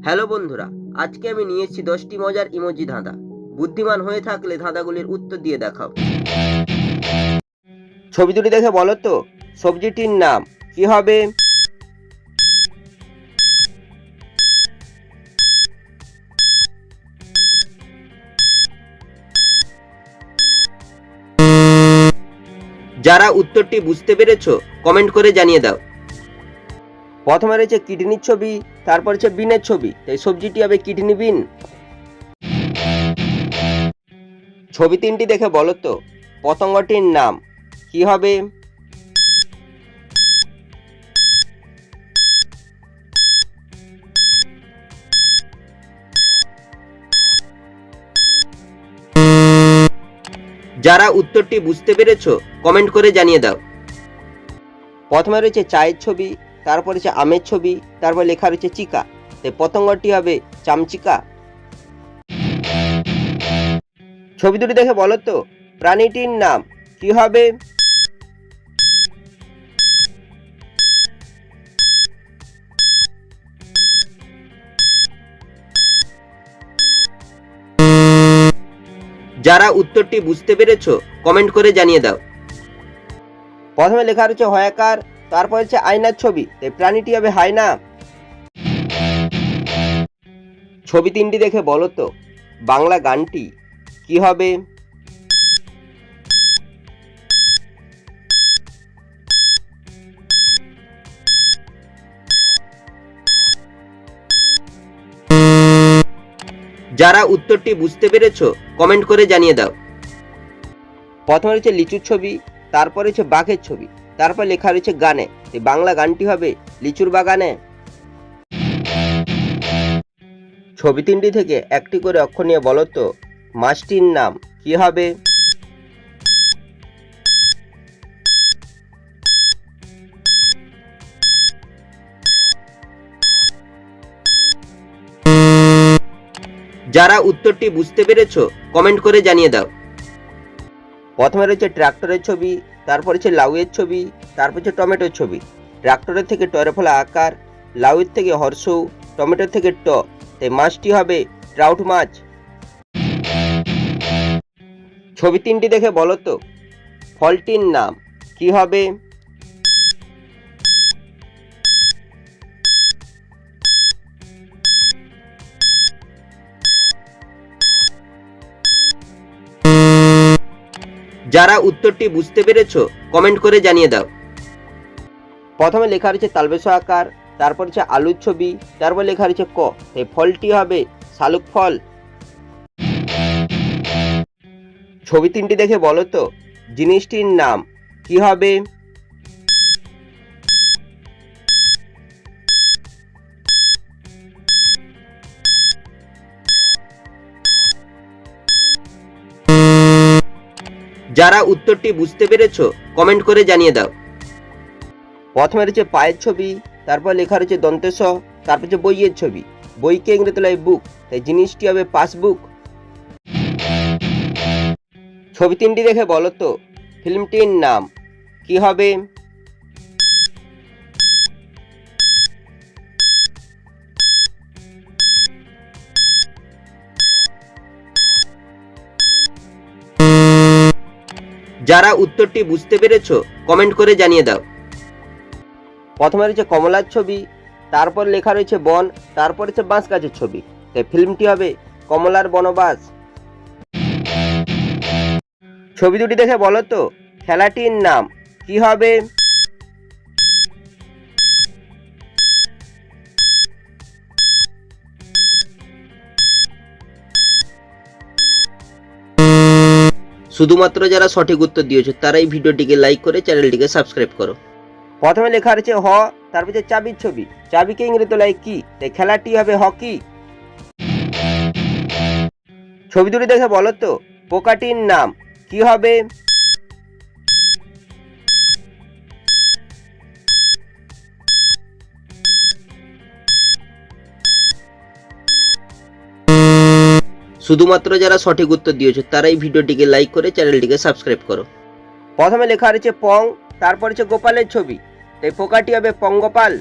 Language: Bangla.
হ্যালো বন্ধুরা, আজকে আমি নিয়ে এসেছি 10টি মজার ইমোজি ধাঁধা। বুদ্ধিমান হয়ে থাকলে ধাঁধাগুলির উত্তর দিয়ে দেখাও। ছবি দুটি দেখে বলো তো সবজিটির নাম কি হবে? যারা উত্তরটি বুঝতে পেরেছো কমেন্ট করে জানিয়ে দাও। প্রথমে রয়েছে কিডনির ছবি, তারপর হচ্ছে বিনের ছবি, তাই সবজিটি হবে কিডনি বিন। ছবি তিনটি দেখে বলো তো পতঙ্গটির নাম কি হবে? যারা উত্তরটি বুঝতে পেরেছো কমেন্ট করে জানিয়ে দাও। প্রথমে রয়েছে চায়ের ছবি, তারপর হচ্ছে আমের ছবি, তারপর লেখা রয়েছে চিকা, তাই পতঙ্গটি হবে চামচিকা। ছবি দুটি দেখে বলো তো প্রাণীটির নাম কি হবে? যারা উত্তরটি বুঝতে পেরেছো কমেন্ট করে জানিয়ে দাও। প্রথমে লেখা রয়েছে হয়াকার, তারপর হচ্ছে আয়নার ছবি, তাই প্রাণীটি হবে হায়না। ছবি তিনটি দেখে বলো তো বাংলা গানটি কি হবে? যারা উত্তরটি বুঝতে পেরেছো কমেন্ট করে জানিয়ে দাও। প্রথমে রয়েছে লিচুর ছবি, তারপর হচ্ছে বাঘের ছবি, তারপর লেখা রয়েছে গানে, এই বাংলা গানটি হবে লিচুর বাগানে। ছবি তিনটি থেকে একটি করে অক্ষর নিয়ে বলো তো মাছটির নাম কি হবে? যারা উত্তরটি বুঝতে পেরেছো কমেন্ট করে জানিয়ে দাও। প্রথমে রয়েছে ট্রাক্টরের ছবি, তারপর হচ্ছে লাউয়ের ছবি, তারপর হচ্ছে টমেটোর ছবি। ট্রাক্টরের থেকে টরে ফলা আকার, লাউয়ের থেকে হর্ষ, টমেটোর থেকে ট, তাই মাছটি হবে ট্রাউট মাছ। ছবি তিনটি দেখে বলো তো ফলটির নাম কি হবে? যারা উত্তরটি বুঝতে পেরেছো কমেন্ট করে জানিয়ে দাও। প্রথমে লেখা রয়েছে তালবেশ আকার, তারপর হচ্ছে আলুর ছবি, তারপর লেখা রয়েছে ক, এই ফলটি হবে শালুক ফল। ছবি তিনটি দেখে বলো তো জিনিসটির নাম কি হবে? যারা উত্তরটি বুঝতে পেরেছো কমেন্ট করে জানিয়ে দাও। প্রথমে রয়েছে পায়ের ছবি, তারপর লেখা রয়েছে দন্তেশ, তারপর হচ্ছে বইয়ের ছবি, বইকে ইংরেজিতে লাই বুক, তাই জিনিসটি হবে পাসবুক। ছবি তিনটি দেখে বলো তো ফিল্মটির নাম কি হবে? যারা উত্তরটি বুঝতে পেরেছো কমেন্ট করে জানিয়ে দাও। প্রথমে রয়েছে কমলার ছবি, তারপর লেখা রয়েছে বন, তারপর হচ্ছে বাঁশ গাছের ছবি, তাই ফিল্মটি হবে কমলার বনবাস। ছবি দুটি দেখে বলো তো খেলাটির নাম কি হবে? শুধুমাত্র যারা সঠিক উত্তর দিয়েছো তারাই ভিডিওটিকে লাইক করে চ্যানেলটিকে সাবস্ক্রাইব করো। প্রথমে লেখা রয়েছে হ, তারপর হচ্ছে চাবির ছবি, চাবিকে ইংরেজিতে লাই কি, তাই খেলাটি হবে হকি। ছবি দুটি দেখে বলো তো পোকাটির নাম কি হবে? শুধুমাত্র যারা সঠিক উত্তর দিয়েছো তারাই ভিডিওটিকে লাইক করে চ্যানেলটিকে সাবস্ক্রাইব করো। প্রথমে লেখা রয়েছে পং, তারপর হচ্ছে গোপালের ছবি, তাই পোকাটি হবে পঙ্গপাল।